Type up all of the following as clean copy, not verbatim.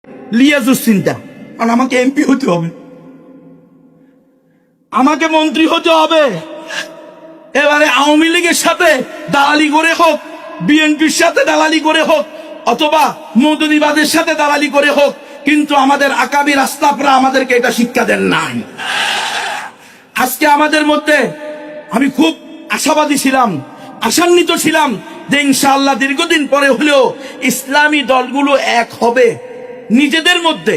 লিয়াজুস চিন্তা, কারণ আমাকে এমপি হতে হবে, আমাকে মন্ত্রী হতে হবে। এবারে আওয়ামী লীগের সাথে দালালি করে হোক, বিএনপির সাথে দালালি করে হোক, অথবা মৌদুদিবাদের সাথে দালালি করে হোক, কিন্তু আমাদের আকাবির আস্তাফরা আমাদেরকে এটা শিক্ষা দেন নাই। আজকে আমাদের মধ্যে আমি খুব আশাবাদী ছিলাম, আশান্বিত ছিলাম যে ইনশাআল্লাহ দীর্ঘদিন পরে হলেও ইসলামী দলগুলো এক হবে নিজেদের মধ্যে।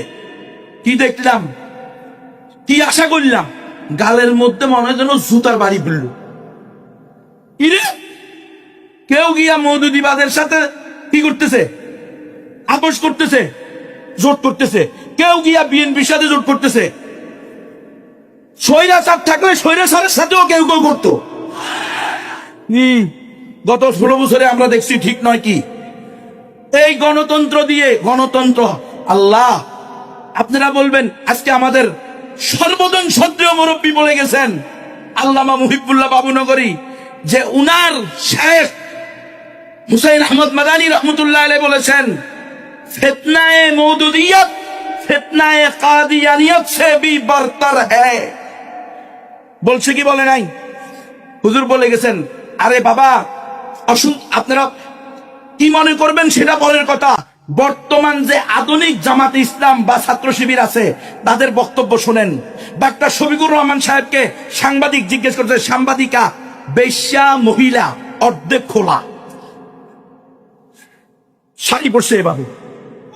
কি দেখলাম, কি আশা করলাম, গালের মধ্যে মনে হয় যেন জুতার বাড়ি পড়ল। ইরে কেউ গিয়া মৌদুদিবাদের সাথে কি করতেছে, আপোষ করতেছে, জোট করতেছে, কেউ গিয়া বিএনপির সাথে জোট করতেছে। স্বৈরাচার থাকলে স্বৈরাচারের সাথেও কেউ কেউ করতো। গত 16 বছরে আমরা দেখছি ঠিক নয় কি এই গণতন্ত্র দিয়ে, গণতন্ত্র আল্লাহ আপনারা বলবেন। আজকে আমাদের সর্বজন শ্রদ্ধেয় মুরব্বী বলে গেছেন আল্লামা মুহিবুল্লাহ বাবুনগরী, যে উনার শেখ হুসাইন আহমদ মাদানী রহমতুল্লাহ আলাইহি বলেছেন, ফিতনায়ে মওদুদিয়ত ফিতনায়ে কাদিয়ানিয়ত সে ভি বরতর হ্যায়। বলছে কি বলে নাই? হুজুর বলে গেছেন। আরে বাবা, আপনারা কি মনে করবেন সেটা পরের কথা। বর্তমান যে আধুনিক জামাতে ইসলাম বা ছাত্র শিবির আছে তাদের বক্তব্য শোনেন। ডাক্তার শফিকুর রহমান সাহেবকে সাংবাদিক জিজ্ঞেস করছে, সাংবাদিকা বেশ্যা মহিলা অর্ধেক খোলা শাড়ি পরছে এভাবে,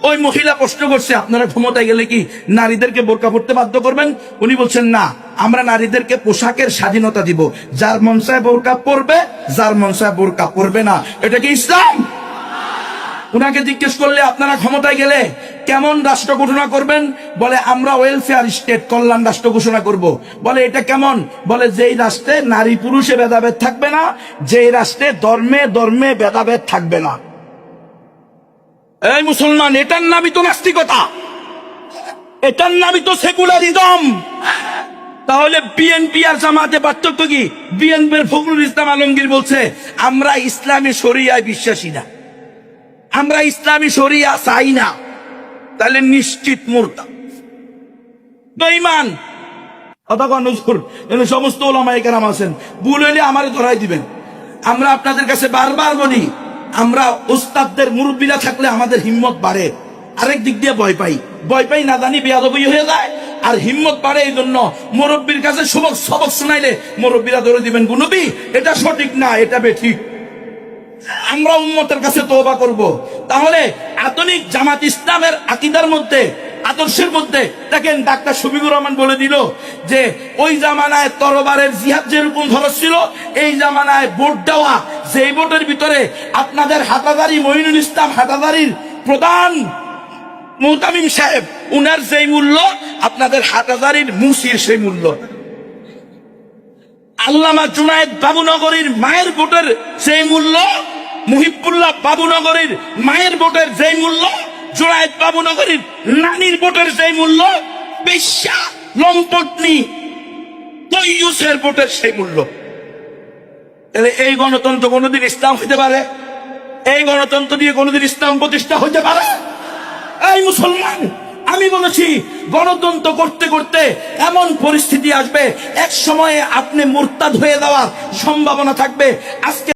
ওই মহিলা প্রশ্ন করছে আপনারা ক্ষমতায় গেলে কি নারীদেরকে বোরকা পরতে বাধ্য করবেন? উনি বলছেন না, আমরা নারীদেরকে পোশাকের স্বাধীনতা দিব, যার মন চায় বোরকা পরবে, যার মন চায় বোরকা পরবে না। এটা কি ইসলাম? উনাকে জিজ্ঞেস করলে আপনারা ক্ষমতায় গেলে কেমন রাষ্ট্র ঘোষণা করবেন? বলে আমরা ওয়েলফেয়ার স্টেট, কল্যাণ রাষ্ট্র ঘোষণা করব। বলে এটা কেমন? বলে যেই রাষ্ট্রে নারী পুরুষে ভেদাভেদ থাকবে না, যেই রাষ্ট্রে ধর্মে ধর্মে ভেদাভেদ থাকবে না। এই মুসলমান, এটার নামই তো নাস্তিকতা, এটার নামই তো সেকুলারিজম। তাহলে বিএনপি আর জামাতে পার্থক্য কি? বিএনপির ফখরুল ইসলাম আলমগীর বলছে আমরা ইসলামী শরিয়ায় বিশ্বাসী না, আমরা ইসলামী শরিয়া চাই না। তাহলে নিশ্চিত মুরতাদ, বেঈমান। সমস্ত ওলামায়ে কেরাম আছেন, ভুল হইলে আমারে ধরাই দিবেন। আমরা আপনাদের কাছে বারবার বলি, আমরা উস্তাদদের মুরব্বীরা থাকলে আমাদের হিম্মত বাড়ে। আরেক দিক দিয়ে ভয় পাই না জানি বেয়াদবি হয়ে যায়, আর হিম্মত বাড়ে এই জন্য মুরব্বীর কাছে সবক শোনাইলে মুরব্বীরা ধরে দিবেন গুনবি এটা সঠিক না, এটা বেঠিক। আমরা উম্মতের কাছে তওবা করব। তাহলে আধুনিক জামাত ইসলামের আকীদার মধ্যে, আদর্শের মধ্যে দেখেন ডাক্তার শফিকুর রহমান বলে দিল যে ওই জামানায় তরবারের জিহাদ যেরকম খরচ ছিল, এই জামানায় ভোট দেওয়া, যেই ভোটের ভিতরে আপনাদের হাটাদারি মঈনুল ইসলাম হাটাদারির প্রধান মুহতামিম সাহেব, উনার যেই মূল্য আপনাদের হাটাদারির মুসির সেই মূল্য। আল্লামা জুনায়েদ বাবুনগরীর মায়ের ভোটের সেই মূল্য, মুহিবুল্লাহ বাবুনগরীর মায়ের ভোটের যেই মূল্য, জুনায়েদ বাবুনগরীর নানির ভোটের সেই মূল্য, বেশ্যা লম্পটনি তৈয়ুসের ভোটের সেই মূল্য। তাহলে এই গণতন্ত্র কোনোদিন ইসলাম হইতে পারে? এই গণতন্ত্র দিয়ে কোনোদিন ইসলাম প্রতিষ্ঠা হইতে পারে? এই মুসলমান, আমি বলেছি গণতন্ত্র করতে করতে এমন পরিস্থিতি আসবে, এক সময়ে আপনি মুরতাদ হয়ে যাওয়ার সম্ভাবনা থাকবে। আজকে